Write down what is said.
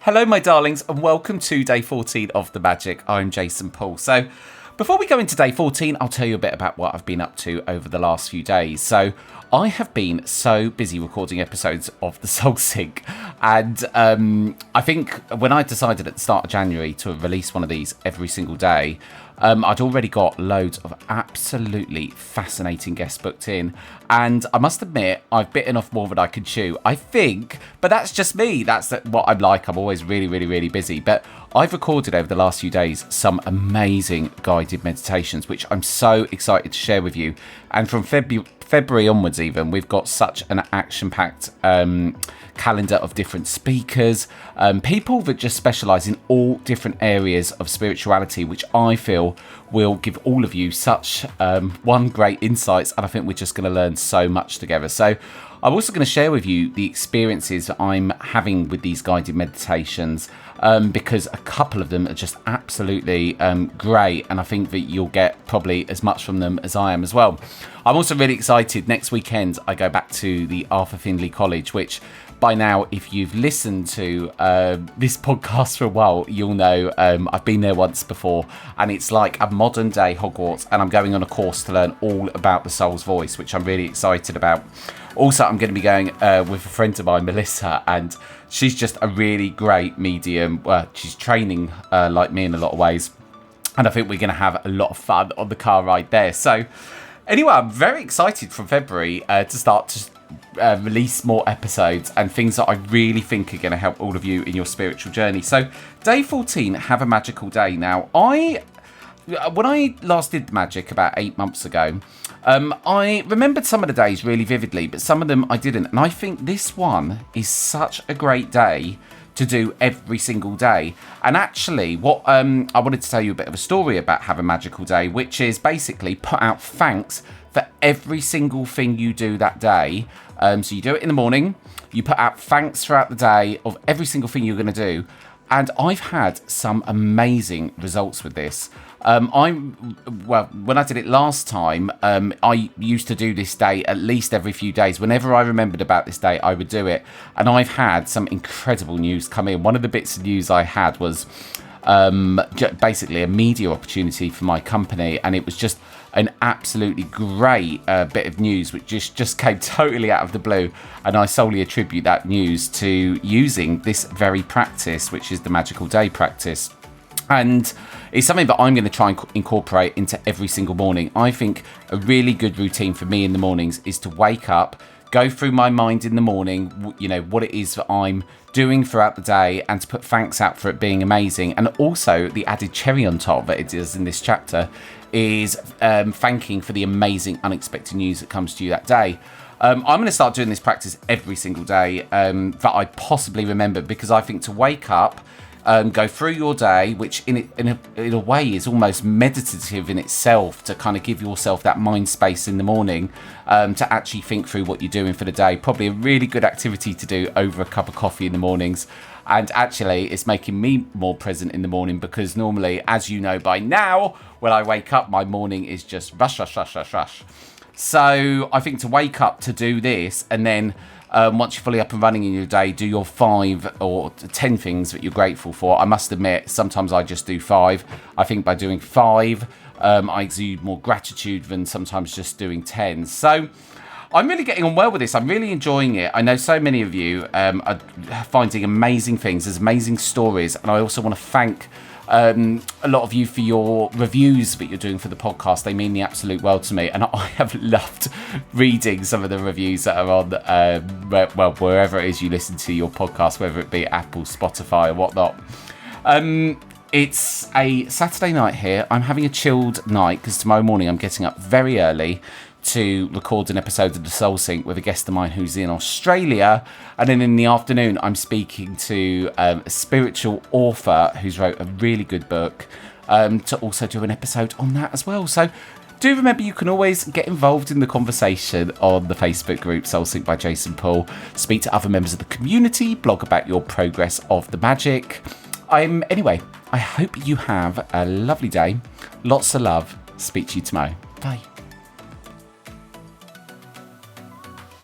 Hello, my darlings, and welcome to day 14 of The Magic. I'm Jason Paul. So, before we go into day 14, I'll tell you a bit about what I've been up to over the last few days. So, I have been so busy recording episodes of The Soul Sync, and I think when I decided at the start of January to release one of these every single day, I'd already got loads of absolutely fascinating guests booked in, and I must admit, I've bitten off more than I could chew, I think, but that's just me. That's what I'm like. I'm always really busy, but I've recorded over the last few days some amazing guided meditations, which I'm so excited to share with you. And from February onwards even, we've got such an action-packed calendar of different speakers, people that just specialise in all different areas of spirituality, which I feel will give all of you such great insights, and I think we're just going to learn so much together. So I'm also going to share with you the experiences that I'm having with these guided meditations, because a couple of them are just absolutely great, and I think that you'll get probably as much from them as I am as well. I'm also really excited. Next weekend I go back to the Arthur Findlay College, which by now, if you've listened to this podcast for a while, you'll know I've been there once before, and it's like a modern day Hogwarts, and I'm going on a course to learn all about the soul's voice, which I'm really excited about. Also, I'm going to be going with a friend of mine, Melissa, and she's just a really great medium. Well, she's training like me in a lot of ways, and I think we're going to have a lot of fun on the car ride there. So anyway, I'm very excited from February to start to release more episodes and things that I really think are going to help all of you in your spiritual journey. So day 14, have a magical day. Now, when I last did the magic about 8 months ago, I remembered some of the days really vividly, but some of them I didn't. And I think this one is such a great day to do every single day. And actually, what I wanted to tell you a bit of a story about Have a Magical Day, which is basically put out thanks for every single thing you do that day. So you do it in the morning, you put out thanks throughout the day of every single thing you're going to do. And I've had some amazing results with this. When I did it last time, I used to do this day at least every few days. Whenever I remembered about this day, I would do it. And I've had some incredible news come in. One of the bits of news I had was basically a media opportunity for my company, and it was just an absolutely great bit of news which just came totally out of the blue, and I solely attribute that news to using this very practice, which is the Magical Day practice. And it's something that I'm going to try and incorporate into every single morning. I think a really good routine for me in the mornings is to wake up, go through my mind in the morning, you know, what it is that I'm doing throughout the day, and to put thanks out for it being amazing. And also the added cherry on top that it is in this chapter is thanking for the amazing unexpected news that comes to you that day. I'm going to start doing this practice every single day that I possibly remember, because I think to wake up, go through your day, which in a way is almost meditative in itself, to kind of give yourself that mind space in the morning to actually think through what you're doing for the day. Probably a really good activity to do over a cup of coffee in the mornings. And actually, it's making me more present in the morning, because normally, as you know by now, when I wake up, my morning is just rush. So I think to wake up to do this, and then once you're fully up and running in your day, do your 5 or 10 things that you're grateful for. I must admit, sometimes I just do 5. I think by doing 5, I exude more gratitude than sometimes just doing 10. So I'm really getting on well with this. I'm really enjoying it. I know so many of you are finding amazing things. There's amazing stories. And I also want to thank a lot of you for your reviews that you're doing for the podcast. They mean the absolute world to me, and I have loved reading some of the reviews that are on wherever it is you listen to your podcast, whether it be Apple, Spotify or whatnot. It's a Saturday night here. I'm having a chilled night because tomorrow morning I'm getting up very early to record an episode of The Soul Sync with a guest of mine who's in Australia. And then in the afternoon, I'm speaking to a spiritual author who's wrote a really good book to also do an episode on that as well. So do remember, you can always get involved in the conversation on the Facebook group Soul Sync by Jason Paul. Speak to other members of the community, blog about your progress of the magic. Anyway, I hope you have a lovely day. Lots of love. Speak to you tomorrow. Bye.